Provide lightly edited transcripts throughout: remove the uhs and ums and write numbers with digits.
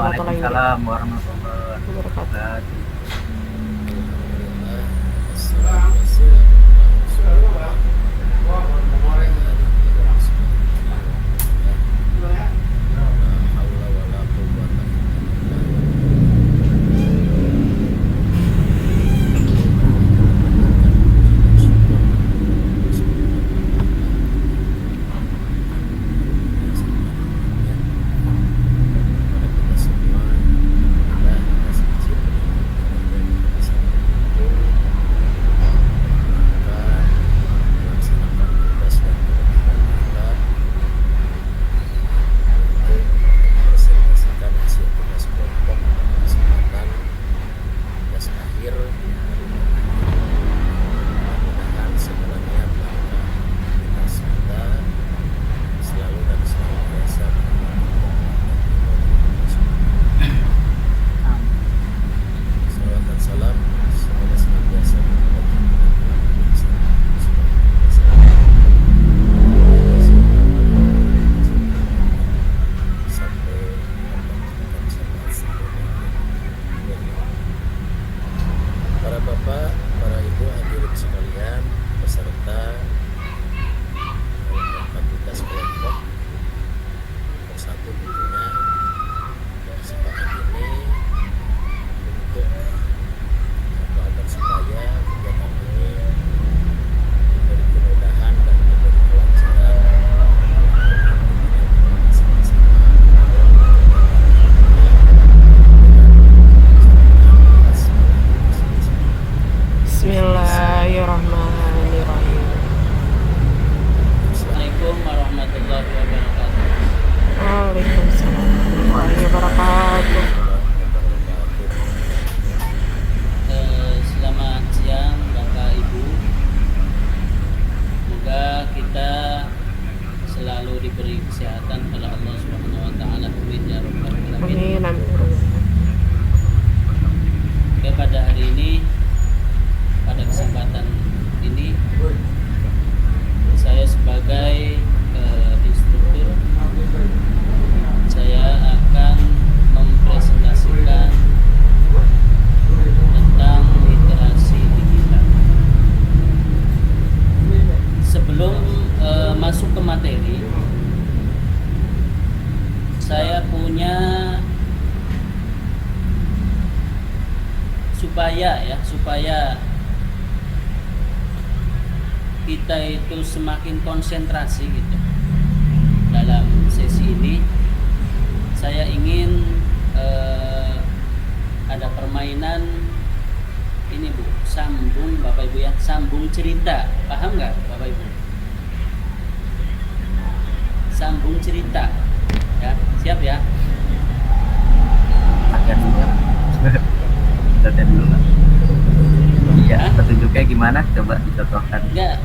warahmatullahi Waalaikumsalam warahmatullahi wabarakatuh. wabarakatuh. Para bapak, para ibu hadirin sekalian, peserta dalam tugas kelompok bersatu tentunya kesempatan ini untuk agar supaya kegiatan ini memberi kemudahan dan memberi kelancaran Bismillahirrahmanirrahim. Assalamualaikum warahmatullahi wabarakatuh. Waalaikumsalam warahmatullahi wabarakatuh. Selamat siang Bapak Ibu. Semoga kita selalu diberi kesehatan oleh Allah Subhanahu wa taala. Amin ya rabbal alamin. Amin amin. Oke, pada hari ini, pada kesempatan ini, saya sebagai instruktur, saya akan mempresentasikan tentang literasi digital. Sebelum masuk ke materi, saya punya supaya kita itu semakin konsentrasi gitu dalam sesi ini. Saya ingin ada permainan ini Bu, sambung Bapak Ibu ya, sambung cerita. Paham nggak Bapak Ibu? Sambung cerita ya, siap ya? Latihan dulu ya. Latihan dulu Pak. Iya, petunjuknya gimana? Coba dicontohkan. Enggak,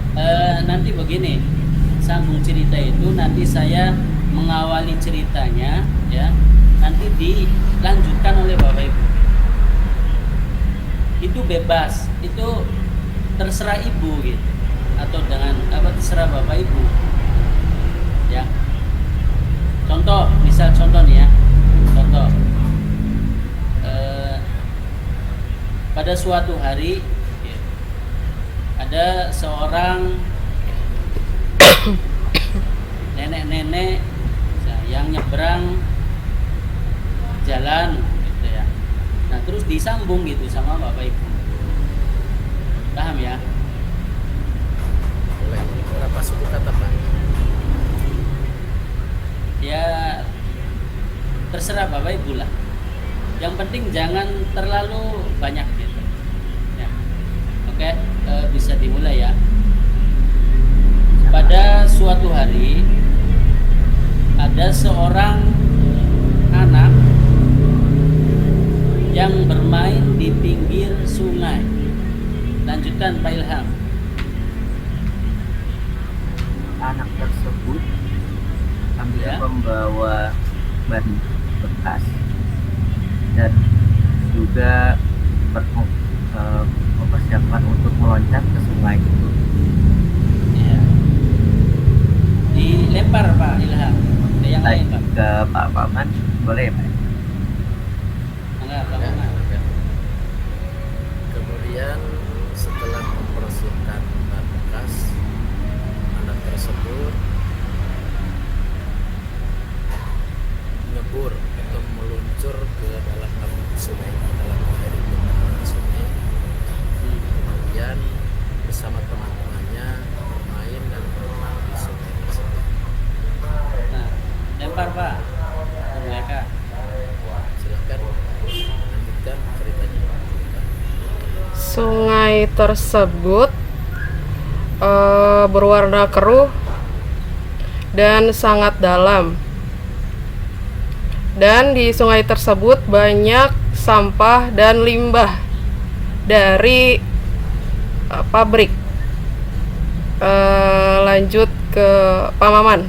nanti begini, sambung cerita itu nanti saya mengawali ceritanya ya, nanti dilanjutkan oleh Bapak Ibu. Itu bebas, itu terserah Ibu gitu, atau dengan apa terserah Bapak Ibu ya. Contoh, misal contoh nih ya, contoh pada suatu hari ada seorang nenek-nenek yang nyebrang jalan gitu ya. Nah, terus disambung gitu sama Bapak Ibu. Paham ya? oleh beberapa suku kata Pak. Ya terserah Bapak Ibu lah. Yang penting jangan terlalu banyak gitu. Ya. Oke, bisa dimulai ya. Pada suatu hari ada seorang anak yang bermain di pinggir sungai. Lanjutkan Pak Ilham. Anak tersebut sambil Ya. membawa ban bekas dan juga mempersiapkan untuk meloncat ke sungai itu. Ya. Dilempar Pak Ilham ke yang lain Pak. Ke Pak Paman boleh ya Pak? Enggak, Pak Ya, Mamat. silakan. Kemudian setelah membersihkan bekas, anak tersebut nyebur atau meluncur ke dalam sungai, dalam air itu sungai. Hmm. Kemudian bersama teman-temannya bermain dan berenang di sungai tersebut. Nah, lempar Pak. Mereka. Silakan lanjutkan ceritanya. Sungai tersebut berwarna keruh dan sangat dalam. Dan di sungai tersebut banyak sampah dan limbah dari pabrik. Lanjut ke Pak Maman.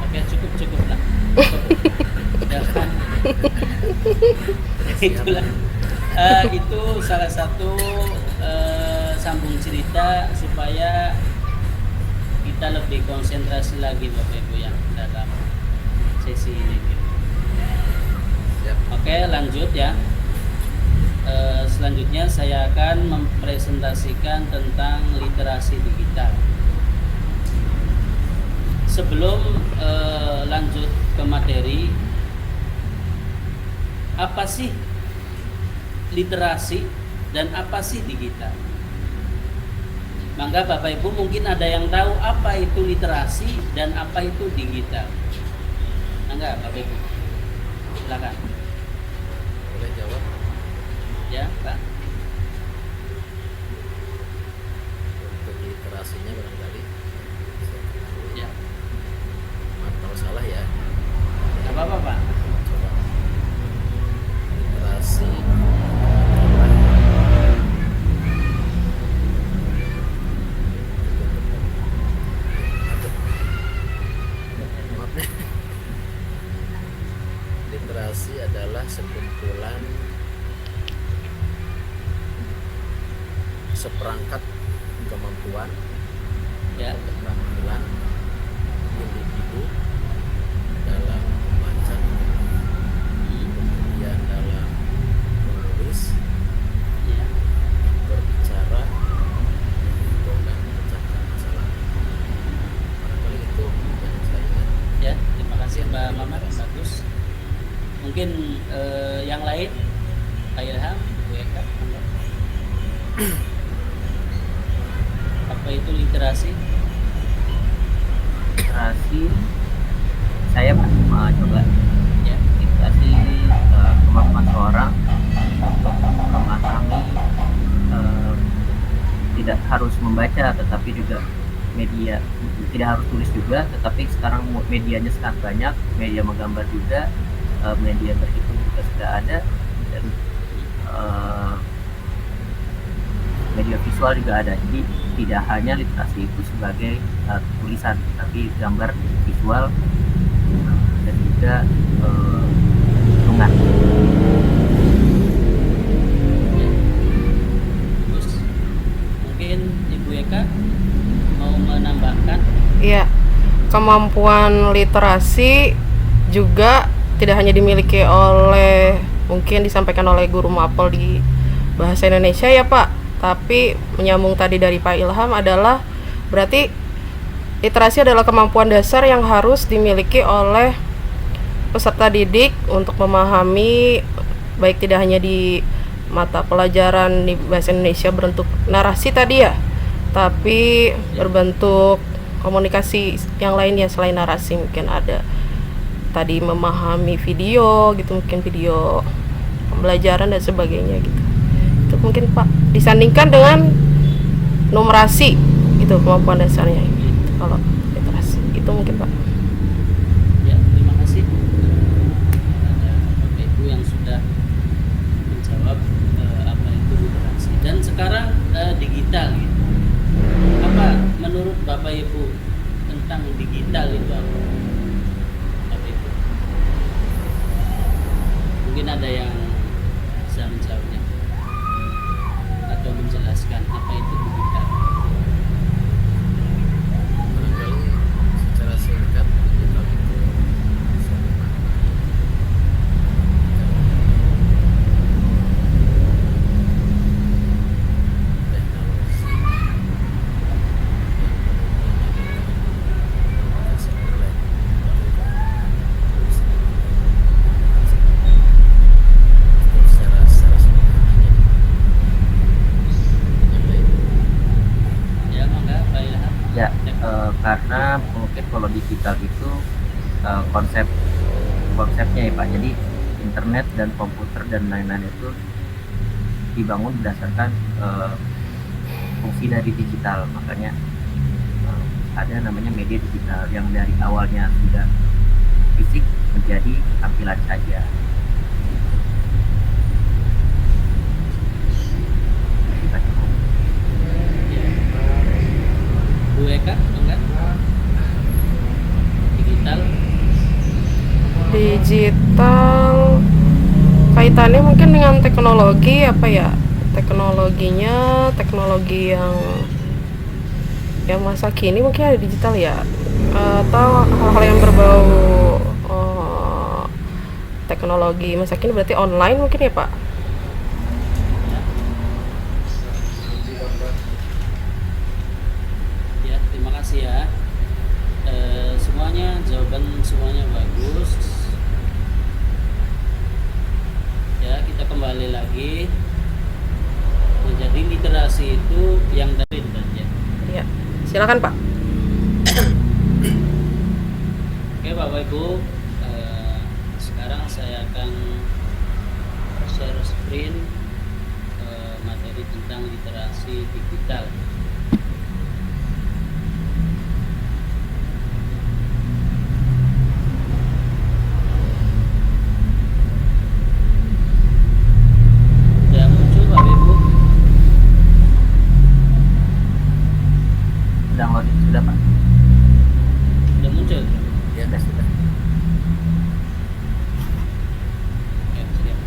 Oke, cukup lah. Jangan. Itulah. Itu salah satu sambung cerita supaya kita lebih konsentrasi lagi Bapak Ibu yang dalam sesi ini. Siap. Oke, lanjut ya. Selanjutnya saya akan mempresentasikan tentang literasi digital. Sebelum lanjut ke materi, apa sih literasi dan apa sih digital? Maka Bapak Ibu mungkin ada yang tahu apa itu literasi dan apa itu digital. Enggak, Bapak Ibu. Silakan. Boleh jawab? Ya, Pak. Untuk literasinya barangkali saya ketahui. Ya. Maaf kalau salah ya. Enggak apa-apa, Pak. Coba. Literasi maaf nih. Literasi adalah sekumpulan seperangkat kemampuan Ya. keterampilan individu dalam membaca, kemudian dalam menulis, Ya. berbicara, menghitung dan memecahkan masalah. Barangkali itu yang saya ingat. Ya, terima kasih Mbak Mamat, bagus. Mungkin yang lain, Pak Ilham, Bu Eka, monggo. Apa itu literasi? Literasi saya Pak coba Ya, literasi kemampuan seorang untuk memahami tidak harus membaca tetapi juga media, tidak harus tulis juga, tetapi sekarang medianya sangat banyak, media menggambar juga, media berhitung juga sudah ada, dan media visual juga ada. Jadi tidak hanya literasi itu sebagai tulisan, tapi gambar, visual, dan juga hitungan. bagus. Mungkin Ibu Eka mau menambahkan? Iya, kemampuan literasi juga tidak hanya dimiliki oleh, mungkin disampaikan oleh guru mapel di bahasa Indonesia ya Pak, tapi menyambung tadi dari Pak Ilham adalah berarti literasi adalah kemampuan dasar yang harus dimiliki oleh peserta didik untuk memahami, baik tidak hanya di mata pelajaran di bahasa Indonesia berbentuk narasi tadi ya, tapi berbentuk komunikasi yang lainnya selain narasi. Mungkin ada tadi memahami video gitu, mungkin video pembelajaran dan sebagainya gitu. Itu mungkin Pak, disandingkan dengan numerasi itu kemampuan dasarnya gitu. Kalau literasi itu mungkin Pak. Ya, terima kasih. Ada Bapak Ibu yang sudah menjawab apa itu literasi. Dan sekarang digital gitu. Apa menurut Bapak Ibu tentang digital itu apa? Bapak Ibu. Mungkin ada yang bisa menjawabnya atau menjelaskan apa itu digital. Barangkali secara singkat digital itu bisa dimaknai karena mungkin kalau digital itu konsepnya ya Pak, jadi internet dan komputer dan lain-lain itu dibangun berdasarkan fungsi dari digital, makanya ada namanya media digital yang dari awalnya sudah fisik menjadi tampilan saja. Bu Eka, enggak? Digital. Digital kaitannya mungkin dengan teknologi apa ya? Teknologinya teknologi yang masa kini mungkin ada digital ya, atau hal-hal yang berbau teknologi masa kini berarti online mungkin ya Pak? Ya, terima kasih ya. Semuanya jawaban semuanya bagus. Ya, kita kembali lagi. Jadi literasi itu yang dari dan ya. Iya, silakan Pak. Oke Bapak Ibu, sekarang saya akan share screen materi tentang literasi digital. Sudah muncul Bapak Ibu? Sudah Pak. Sudah muncul? Ya, Sudah. Ya, siap.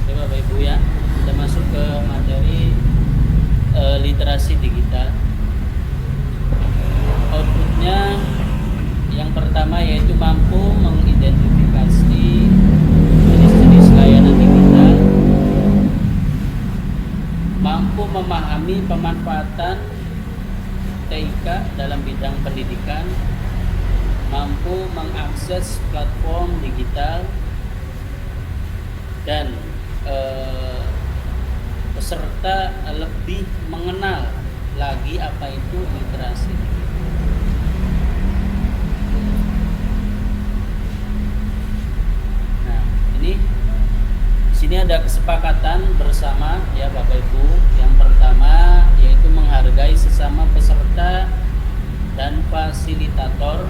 Oke Bapak Ibu ya, kita masuk ke materi literasi digital. Outputnya yang pertama yaitu mampu mengidentifikasi jenis-jenis layanan digital, mampu memahami pemanfaatan TIK dalam bidang pendidikan, mampu mengakses platform digital, dan peserta lebih mengenal lagi apa itu literasi. Nah, ini di sini ada kesepakatan bersama ya Bapak Ibu. Yang pertama yaitu menghargai sesama peserta dan fasilitator.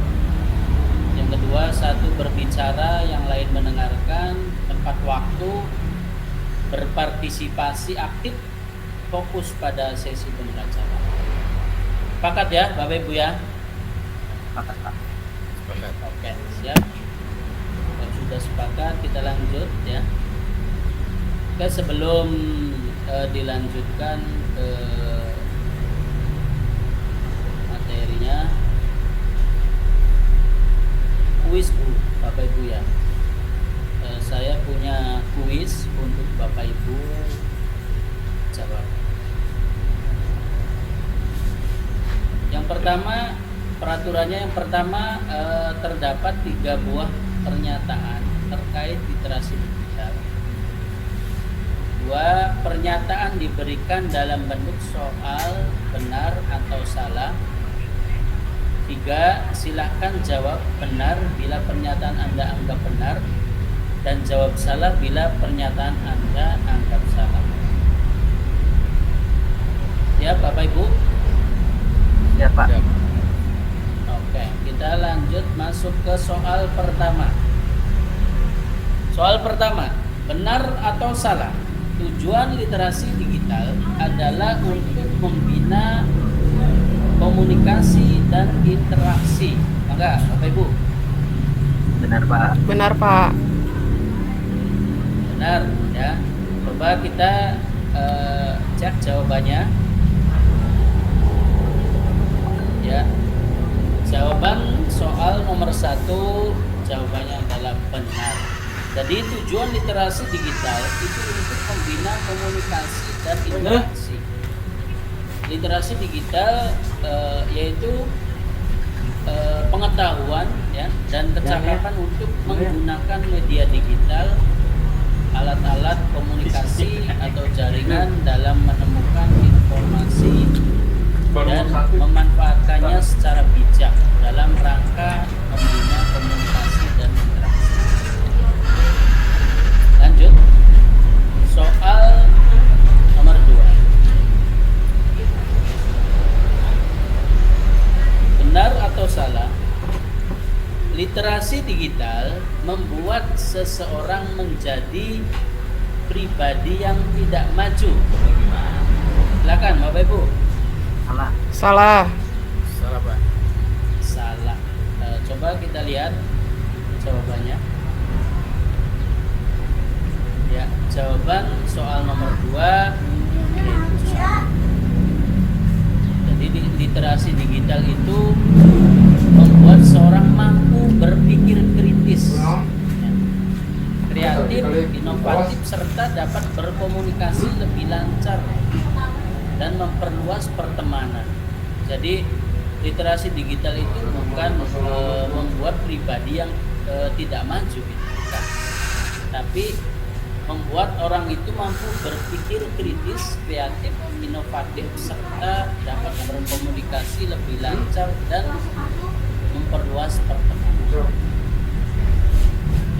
Yang kedua, satu berbicara, yang lain mendengarkan, tepat waktu, berpartisipasi aktif, fokus pada sesi pembelajaran. Sepakat ya Bapak Ibu ya? Sepakat Pak. sepakat. Oke, siap. Kalau sudah sepakat, kita lanjut ya. Oke, sebelum dilanjutkan ke materinya, kuis Bu, Bapak Ibu ya. Saya punya kuis untuk Bapak Ibu jawab. Yang pertama, peraturannya yang pertama terdapat 3 buah pernyataan terkait literasi digital. 2, pernyataan diberikan dalam bentuk soal benar atau salah. 3, silakan jawab benar bila pernyataan Anda anggap benar, dan jawab salah bila pernyataan Anda anggap salah. Ya Bapak Ibu? Ya Pak. Ya. Oke, kita lanjut masuk ke soal pertama. Soal pertama, benar atau salah? Tujuan literasi digital adalah untuk membina komunikasi dan interaksi. Maka Bapak Ibu? Benar Pak. Benar Pak. Benar ya. Coba kita cek jawabannya. Ya. Jawaban soal nomor 1 jawabannya adalah benar. Jadi tujuan literasi digital itu untuk membina komunikasi dan interaksi. Literasi digital yaitu pengetahuan ya dan kecakapan untuk menggunakan media digital alat-alat komunikasi atau jaringan dalam menemukan informasi dan memanfaatkannya secara bijak dalam rangka membina komunikasi dan interaksi. Lanjut, soal nomor 2. Benar atau salah, literasi digital membuat seseorang menjadi pribadi yang tidak maju. Silakan Bapak Ibu. Salah. Salah. Salah Pak. Salah. Coba kita lihat jawabannya. Ya, jawaban soal nomor 2 yaitu salah. Jadi literasi digital itu membuat seorang mampu berpikir kritis, kreatif, inovatif, serta dapat berkomunikasi lebih lancar dan memperluas pertemanan. Jadi literasi digital itu bukan membuat pribadi yang tidak maju, gitu, bukan. Tapi membuat orang itu mampu berpikir kritis, kreatif, inovatif, serta dapat berkomunikasi lebih lancar dan memperluas pertemanan.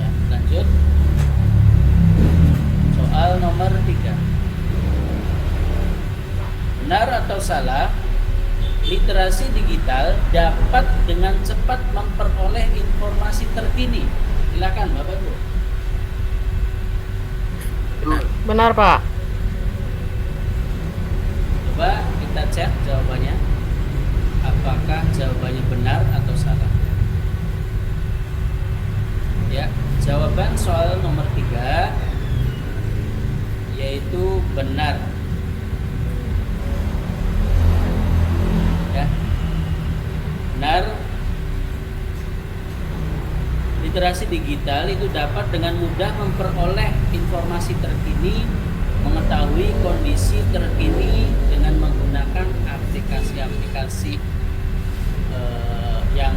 Ya, lanjut. Soal nomor 3. Benar atau salah, literasi digital dapat dengan cepat memperoleh informasi terkini. Silakan Bapak Ibu. Benar, Pak. Coba kita cek jawabannya. Apakah jawabannya benar atau salah? Ya, jawaban soal nomor 3 yaitu benar. Ya. Benar. Literasi digital itu dapat dengan mudah memperoleh informasi terkini, mengetahui kondisi terkini dengan menggunakan aplikasi-aplikasi yang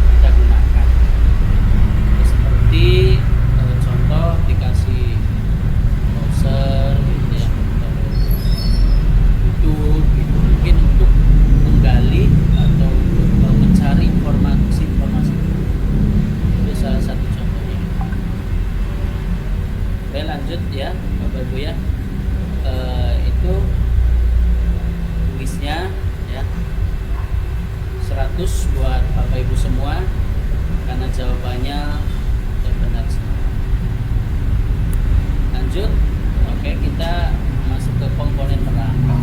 kita gunakan. Seperti contoh aplikasi browser gitu ya, YouTube gitu, mungkin untuk menggali atau untuk mencari informasi itu salah satu contohnya. Oke, lanjut ya Bapak Ibu ya. Itu kuisnya ya, 100 buat Bapak Ibu semua karena jawabannya benar semua. Lanjut. Oke, kita masuk ke komponen perangkat.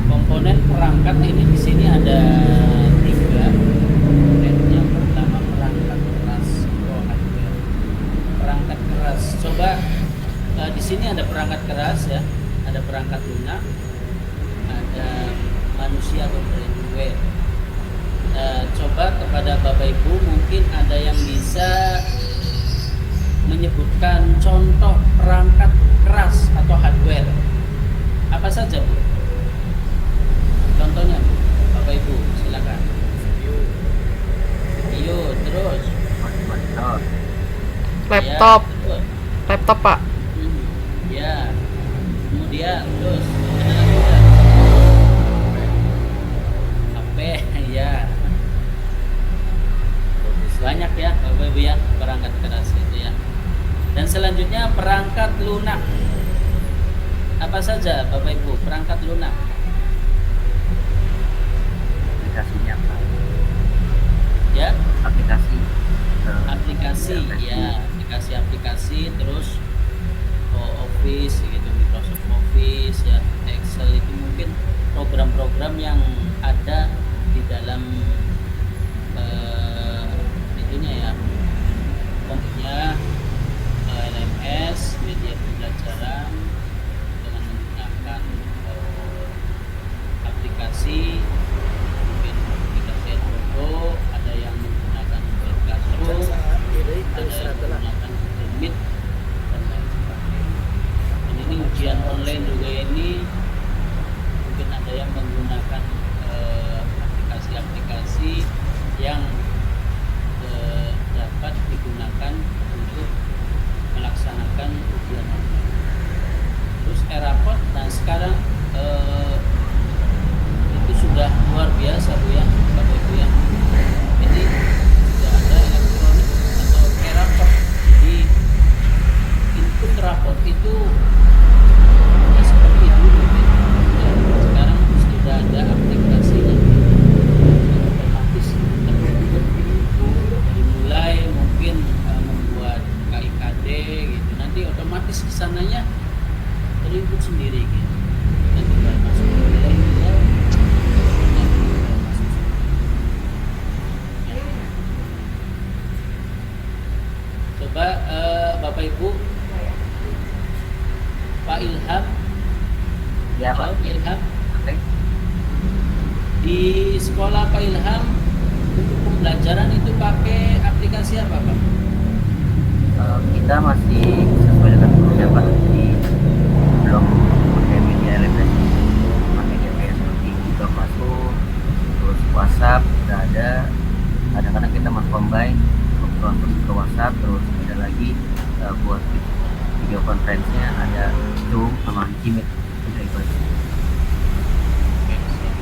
Komponen perangkat ini di sini ada 3. Yang pertama perangkat keras atau hardware. Perangkat keras. Coba di sini ada perangkat keras ya, ada perangkat lunak, ada manusia atau brainware. Coba kepada Bapak Ibu mungkin ada yang bisa menyebutkan contoh perangkat keras atau hardware. Apa saja Bu? Contohnya Bu, Bapak Ibu silakan. Video terus. Monitor. Laptop. Ya, terus. Laptop, Pak. Ya. Kemudian terus ada lagi ya. HP ya. Banyak ya Bapak Ibu ya perangkat keras itu ya. Dan selanjutnya perangkat lunak. Apa saja Bapak Ibu perangkat lunak? Aplikasinya apa? Ya, Aplikasi. aplikasi ya, aplikasi terus Office gitu, Microsoft Office ya, Excel itu mungkin program-program yang ada di dalam itunya ya, contohnya LMS, media pembelajaran dengan menggunakan aplikasi, mungkin aplikasi Adobe, ada yang menggunakan Classroom, ada yang menggunakan Google Meet dan lain sebagainya. Dan ini ujian online juga ini mungkin ada yang menggunakan aplikasi-aplikasi yang Coba Bapak Ibu, Pak Ilham, Ya halo Pak. Pak Ilham, Oke. di sekolah Pak Ilham untuk pembelajaran itu pakai aplikasi apa Pak? Kita masih sesuai dengan gurunya Pak, jadi belum pakai media elektronik, makanya kayak seperti Google Classroom, terus WhatsApp udah ada. Kadang-kadang kita combine untuk ke WhatsApp, terus ada lagi buat video conference-nya ada Zoom sama Jimit, udah itu aja. Oke, siap.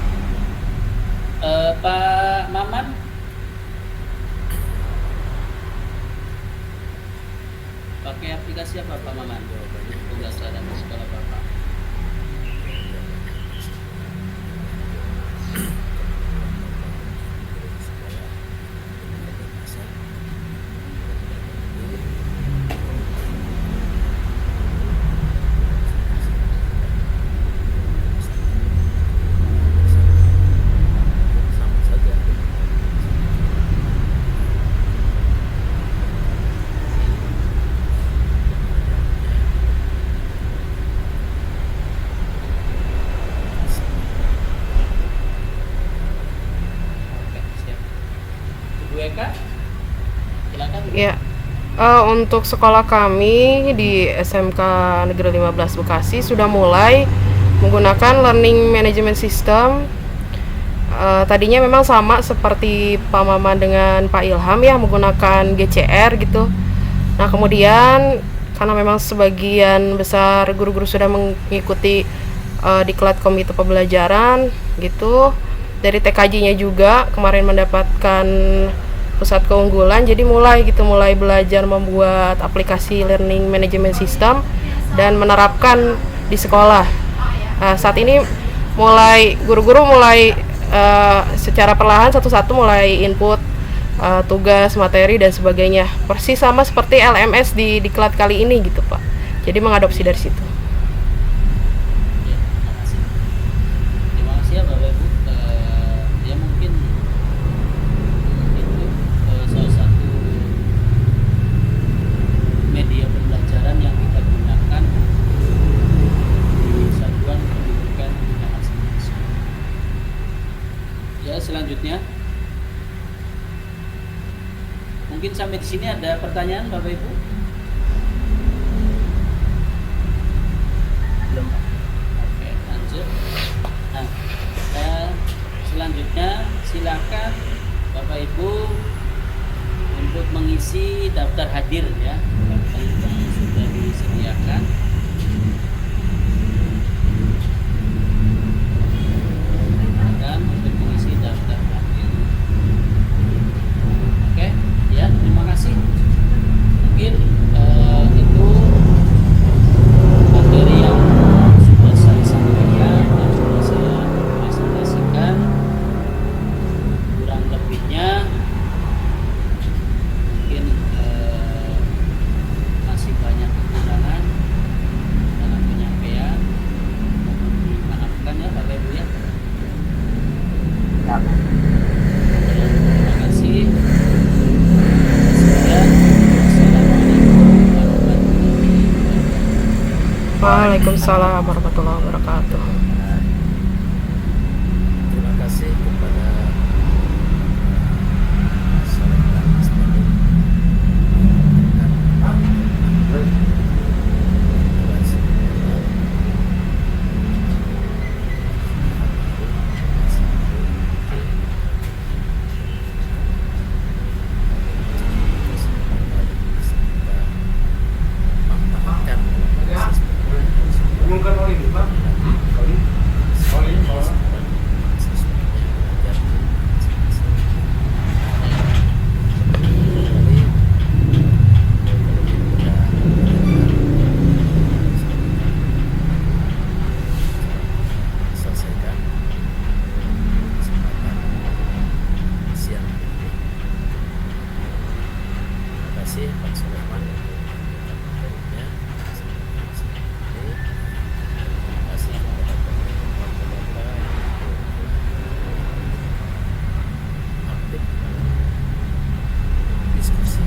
Pak Maman, pakai aplikasi apa Pak Maman? Pembelajaran di sekolah Bapak. Sama saja. Oke, siap. Ibu Eka, silakan. Ya, untuk sekolah kami di SMK Negeri 15 Bekasi sudah mulai menggunakan learning management system. Tadinya memang sama seperti Pak Maman dengan Pak Ilham ya, menggunakan GCR gitu. Nah, kemudian karena memang sebagian besar guru-guru sudah mengikuti diklat komite pembelajaran gitu. Dari TKJ-nya juga kemarin mendapatkan pusat keunggulan, jadi mulai belajar membuat aplikasi learning management system dan menerapkan di sekolah. Saat ini guru-guru mulai secara perlahan satu-satu mulai input tugas, materi dan sebagainya. Persis sama seperti LMS di diklat kali ini gitu, Pak. Jadi mengadopsi dari situ. Ya, terima kasih. Terima kasih ya Bapak Ibu. Ya mungkin itu salah satu media pembelajaran yang kita gunakan di satuan pendidikan bahasa Indonesia. Ya, selanjutnya mungkin sampai di sini ada pertanyaan Bapak Ibu? Belum Pak. Oke, lanjut. Nah, selanjutnya silakan Bapak Ibu untuk mengisi daftar hadir ya, daftar yang sudah disediakan. Dan untuk mengisi daftar hadir. Oke, ya terima kasih. Mungkin itu materi yang sudah saya sampaikan dan sudah saya presentasikan. Kurang lebihnya mungkin masih banyak kekurangan dalam penyampaian. Mohon dimaafkan ya Bapak Ibu ya. Ya, Pak. Terima kasih. Sekian. Wassalamualaikum warahmatullahi wabarakatuh. Waalaikumsalam warahmatullahi wabarakatuh. Terima kasih kepada Saleh dan Mustaqim. Selesaikan kesempatan siang ini. Terima kasih Pak Sulaiman untuk materinya. Terima kasih kepada bapak-bapak aktif diskusi.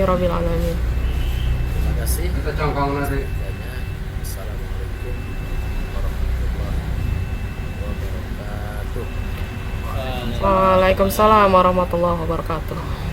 Alhamdulillahirabbil alamin. Terima kasih. Kita congkong nanti. Assalamualaikum warahmatullahi wabarakatuh. Waalaikumsalam warahmatullahi wabarakatuh.